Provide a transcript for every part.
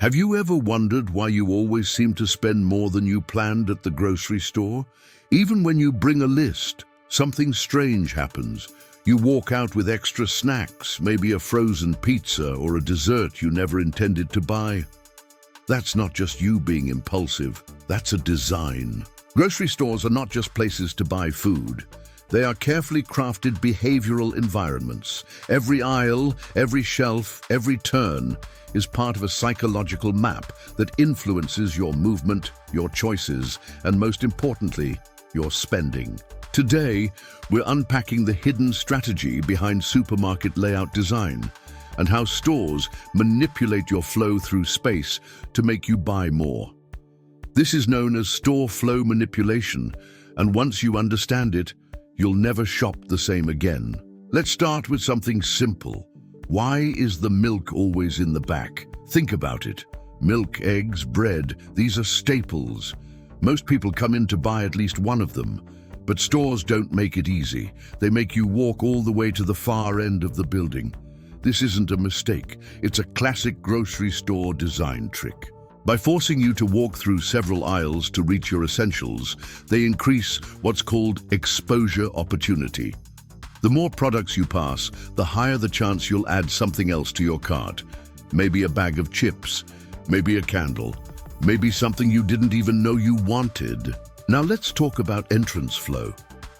Have you ever wondered why you always seem to spend more than you planned at the grocery store? Even when you bring a list, something strange happens. You walk out with extra snacks, maybe a frozen pizza or a dessert you never intended to buy. That's not just you being impulsive, that's a design. Grocery stores are not just places to buy food. They are carefully crafted behavioral environments. Every aisle, every shelf, every turn is part of a psychological map that influences your movement, your choices, and most importantly, your spending. Today, we're unpacking the hidden strategy behind supermarket layout design and how stores manipulate your flow through space to make you buy more. This is known as store flow manipulation, and once you understand it, you'll never shop the same again. Let's start with something simple. Why is the milk always in the back? Think about it. Milk, eggs, bread, these are staples. Most people come in to buy at least one of them, but stores don't make it easy. They make you walk all the way to the far end of the building. This isn't a mistake. It's a classic grocery store design trick. By forcing you to walk through several aisles to reach your essentials, they increase what's called exposure opportunity. The more products you pass, the higher the chance you'll add something else to your cart. Maybe a bag of chips, maybe a candle, maybe something you didn't even know you wanted. Now let's talk about entrance flow.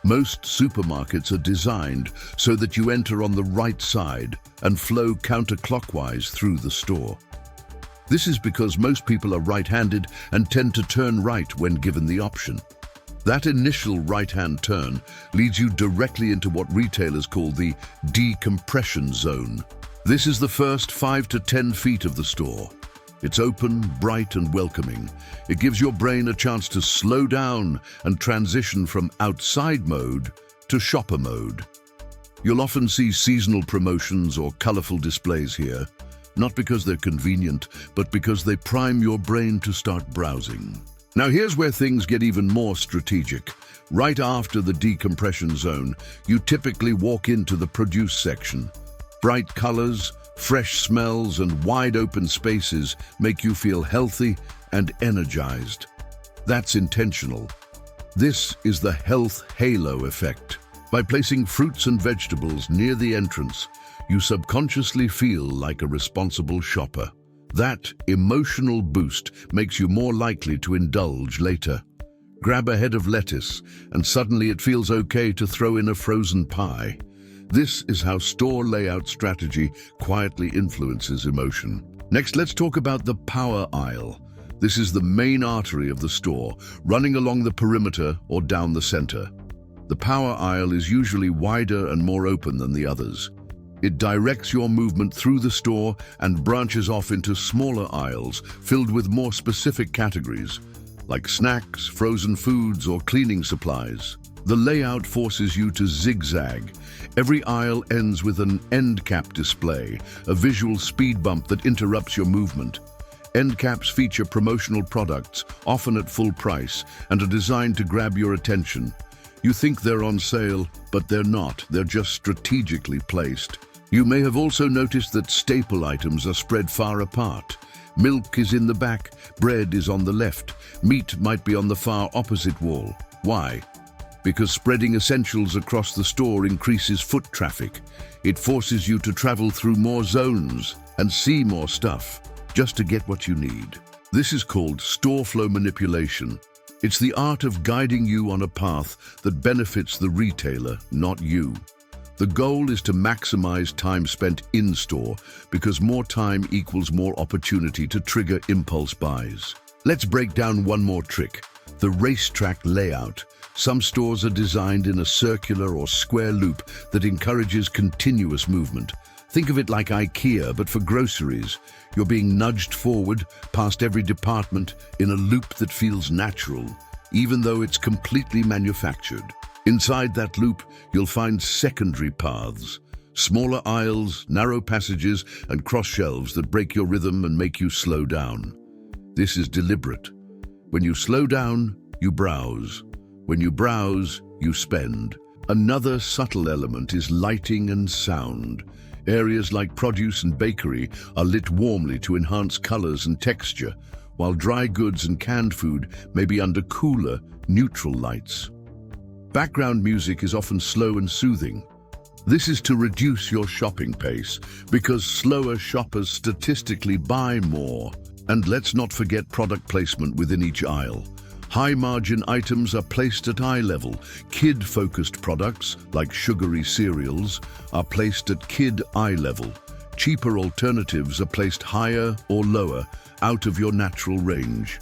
Most supermarkets are designed so that you enter on the right side and flow counterclockwise through the store. This is because most people are right-handed and tend to turn right when given the option. That initial right-hand turn leads you directly into what retailers call the decompression zone. This is the first 5 to 10 feet of the store. It's open, bright, and welcoming. It gives your brain a chance to slow down and transition from outside mode to shopper mode. You'll often see seasonal promotions or colorful displays here, not because they're convenient, but because they prime your brain to start browsing. Now here's where things get even more strategic. Right after the decompression zone, you typically walk into the produce section. Bright colors, fresh smells, and wide open spaces make you feel healthy and energized. That's intentional. This is the health halo effect. By placing fruits and vegetables near the entrance, you subconsciously feel like a responsible shopper. That emotional boost makes you more likely to indulge later. Grab a head of lettuce, and suddenly it feels okay to throw in a frozen pie. This is how store layout strategy quietly influences emotion. Next, let's talk about the power aisle. This is the main artery of the store, running along the perimeter or down the center. The power aisle is usually wider and more open than the others. It directs your movement through the store and branches off into smaller aisles filled with more specific categories, like snacks, frozen foods, or cleaning supplies. The layout forces you to zigzag. Every aisle ends with an Endcap display, a visual speed bump that interrupts your movement. Endcaps feature promotional products, often at full price, and are designed to grab your attention. You think they're on sale, but they're not. They're just strategically placed. You may have also noticed that staple items are spread far apart. Milk is in the back, bread is on the left, meat might be on the far opposite wall. Why? Because spreading essentials across the store increases foot traffic. It forces you to travel through more zones and see more stuff, just to get what you need. This is called store flow manipulation. It's the art of guiding you on a path that benefits the retailer, not you. The goal is to maximize time spent in-store because more time equals more opportunity to trigger impulse buys. Let's break down one more trick, the racetrack layout. Some stores are designed in a circular or square loop that encourages continuous movement. Think of it like IKEA, but for groceries. You're being nudged forward past every department in a loop that feels natural, even though it's completely manufactured. Inside that loop, you'll find secondary paths, smaller aisles, narrow passages, and cross shelves that break your rhythm and make you slow down. This is deliberate. When you slow down, you browse. When you browse, you spend. Another subtle element is lighting and sound. Areas like produce and bakery are lit warmly to enhance colors and texture, while dry goods and canned food may be under cooler, neutral lights. Background music is often slow and soothing. This is to reduce your shopping pace, because slower shoppers statistically buy more. And let's not forget product placement within each aisle. High-margin items are placed at eye level. Kid-focused products, like sugary cereals, are placed at kid eye level. Cheaper alternatives are placed higher or lower, out of your natural range.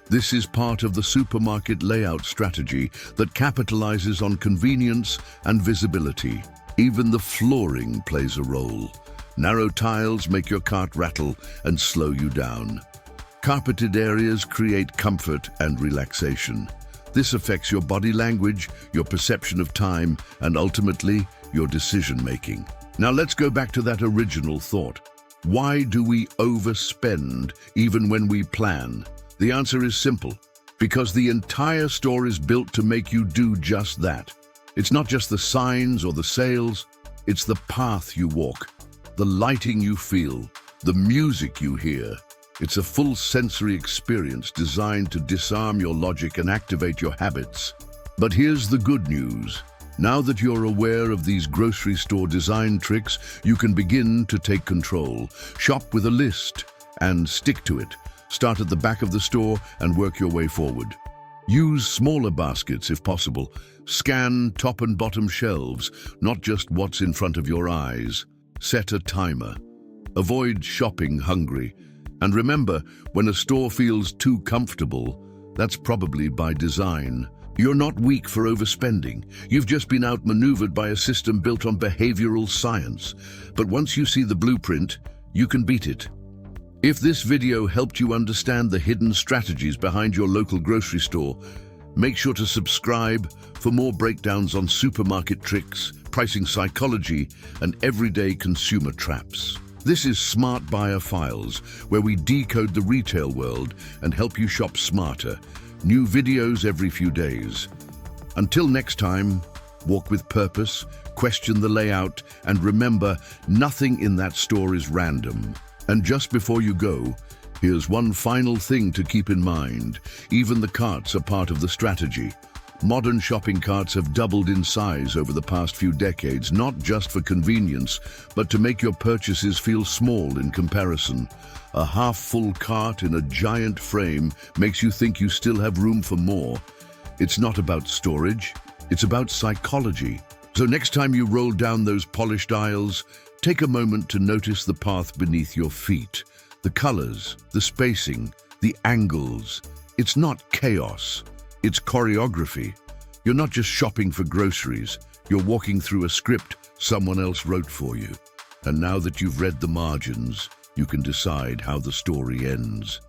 This is part of the supermarket layout strategy that capitalizes on convenience and visibility. Even the flooring plays a role. Narrow tiles make your cart rattle and slow you down. Carpeted areas create comfort and relaxation. This affects your body language, your perception of time, and ultimately, your decision-making. Now let's go back to that original thought. Why do we overspend even when we plan? The answer is simple. Because the entire store is built to make you do just that. It's not just the signs or the sales, it's the path you walk, the lighting you feel, the music you hear. It's a full sensory experience designed to disarm your logic and activate your habits. But here's the good news. Now that you're aware of these grocery store design tricks, you can begin to take control. Shop with a list and stick to it. Start at the back of the store and work your way forward. Use smaller baskets if possible. Scan top and bottom shelves, not just what's in front of your eyes. Set a timer. Avoid shopping hungry. And remember, when a store feels too comfortable, that's probably by design. You're not weak for overspending. You've just been outmaneuvered by a system built on behavioral science. But once you see the blueprint, you can beat it. If this video helped you understand the hidden strategies behind your local grocery store, make sure to subscribe for more breakdowns on supermarket tricks, pricing psychology, and everyday consumer traps. This is Smart Buyer Files, where we decode the retail world and help you shop smarter. New videos every few days. Until next time, walk with purpose, question the layout, and remember, nothing in that store is random. And just before you go, here's one final thing to keep in mind. Even the carts are part of the strategy. Modern shopping carts have doubled in size over the past few decades, not just for convenience, but to make your purchases feel small in comparison. A half-full cart in a giant frame makes you think you still have room for more. It's not about storage, it's about psychology. So next time you roll down those polished aisles, take a moment to notice the path beneath your feet. The colors, the spacing, the angles. It's not chaos, it's choreography. You're not just shopping for groceries, you're walking through a script someone else wrote for you. And now that you've read the margins, you can decide how the story ends.